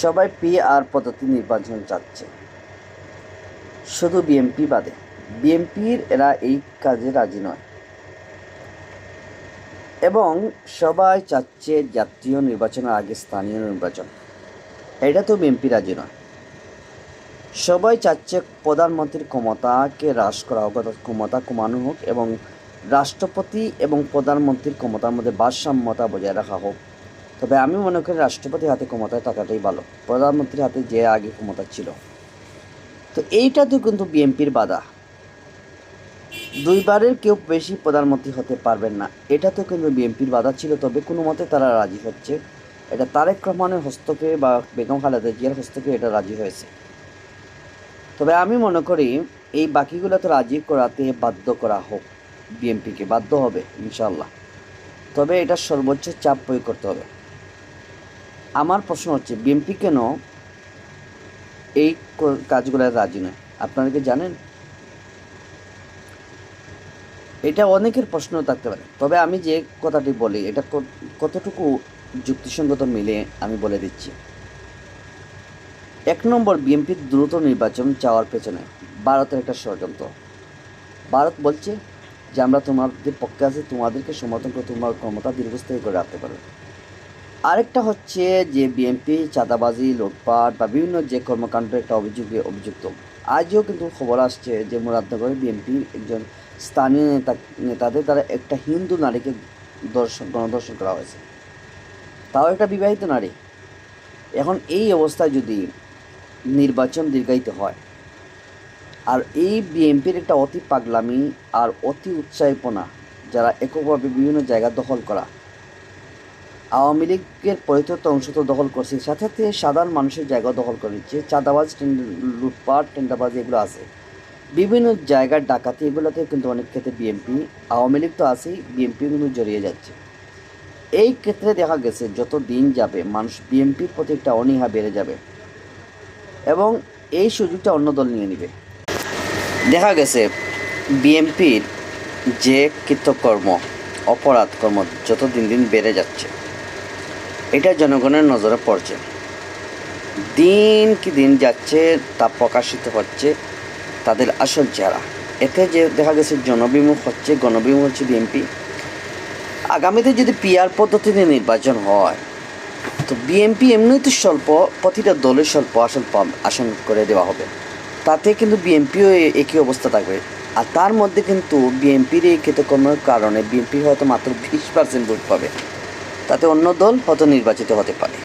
সবাই পিআর পদ্ধতি নির্বাচন চাচ্ছে, শুধু বিএনপি বাদে। বিএনপির এরা এই কাজে রাজি নয় এবং সবাই চাচ্ছে জাতীয় নির্বাচনের আগে স্থানীয় নির্বাচন। এটা তো বিএনপি রাজি নয়। সবাই চাচ্ছে প্রধানমন্ত্রীর ক্ষমতাকে হ্রাস করা হোক, অর্থাৎ ক্ষমতা কমানো হোক এবং রাষ্ট্রপতি এবং প্রধানমন্ত্রীর ক্ষমতার মধ্যে ভারসাম্যতা বজায় রাখা হোক। তবে আমি মনে করি রাষ্ট্রপতির হাতে ক্ষমতায় থাকাটাই ভালো, প্রধানমন্ত্রীর হাতে যে আগে ক্ষমতা ছিল। তো এইটা তো কিন্তু বিএনপির বাধা। দুইবারের কেউ বেশি প্রধানমন্ত্রী হতে পারবেন না, এটা তো কিন্তু বিএনপির বাধা ছিল। তবে কোনো মতে তারা রাজি হচ্ছে। এটা তারেক রহমানের হস্তক্ষেপে বা বেগম খালেদা জিয়ার হস্তক্ষেপে এটা রাজি হয়েছে। তবে আমি মনে করি এই বাকিগুলো তো রাজি করাতে বাধ্য করা হোক, বিএনপিকে বাধ্য হবে ইনশাল্লাহ। তবে এটা সর্বোচ্চ চাপ প্রয়োগ করতে হবে। আমার প্রশ্ন হচ্ছে বিএনপি কেন এই কাজগুলো রাজি নয়? আপনারা কি জানেন? এটা অনেকের প্রশ্ন থাকতে পারে। তবে আমি যে কথাটি বলি এটা কতটুকু যুক্তিসঙ্গত মিলে আমি বলে দিচ্ছি। 1 নম্বর, বিএনপির দ্রুত নির্বাচন চাওয়ার পেছনে ভারতের একটা ষড়যন্ত্র। ভারত বলছে যে আমরা তোমাদের পক্ষে আছি, তোমাদেরকে সমর্থন করে তোমার ক্ষমতা দীর্ঘস্থায়ী করে রাখতে পারবে। আরেকটা হচ্ছে যে বিএনপি চাঁদাবাজি, লুটপাট বা বিভিন্ন যে কর্মকাণ্ডের একটা অভিযুক্ত। আজও কিন্তু খবর আসছে যে মুরাদনগরে বিএনপি একজন স্থানীয় নেতাদের দ্বারা একটা হিন্দু নারীকে গণধর্ষণ করা হয়েছে, তাও একটা বিবাহিত নারী। এখন এই অবস্থায় যদি নির্বাচন দীর্ঘায়িত হয়, আর এই বিএনপির একটা অতি পাগলামি আর অতি উৎসাহীপনা, যারা এককভাবে বিভিন্ন জায়গা দখল করা, আওয়ামী লীগের পরিত্যক্ত অংশ তো দখল করছে, সাথে সাথে সাধারণ মানুষের জায়গা দখল করে নিচ্ছে। চাঁদাবাজ, লুটপাট, টেন্ডারবাজি এগুলো আছে, বিভিন্ন জায়গার ডাকাতি, এগুলোতে কিন্তু অনেক ক্ষেত্রে বিএনপি, আওয়ামী লীগ তো আছেই, বিএনপি কিন্তু জড়িয়ে যাচ্ছে। এই ক্ষেত্রে দেখা গেছে যত দিন যাবে মানুষ বিএনপির প্রতি একটা অনীহা বেড়ে যাবে এবং এই সুযোগটা অন্য দল নিয়ে নেবে। দেখা গেছে বিএনপির যে কৃতকর্ম, অপরাধ কর্ম যত দিন দিন বেড়ে যাচ্ছে, এটা জনগণের নজরে পড়ছে। দিন কি দিন যাচ্ছে তা প্রকাশিত হচ্ছে তাদের আসল চেহারা। এতে যে দেখা গেছে গণবিমুখ হচ্ছে বিএনপি। আগামীতে যদি পিআর পদ্ধতিতে নির্বাচন হয়, তো বিএনপি এমনি তো প্রতিটা দলের স্বল্প আসন করে দেওয়া হবে। তাতে কিন্তু বিএনপিও একই অবস্থা থাকবে। আর তার মধ্যে কিন্তু বিএনপির এই কৃতকর্মের কারণে বিএনপি হয়তো মাত্র 20% ভোট পাবে, তাতে অন্য দল হয়তো নির্বাচিত হতে পারে।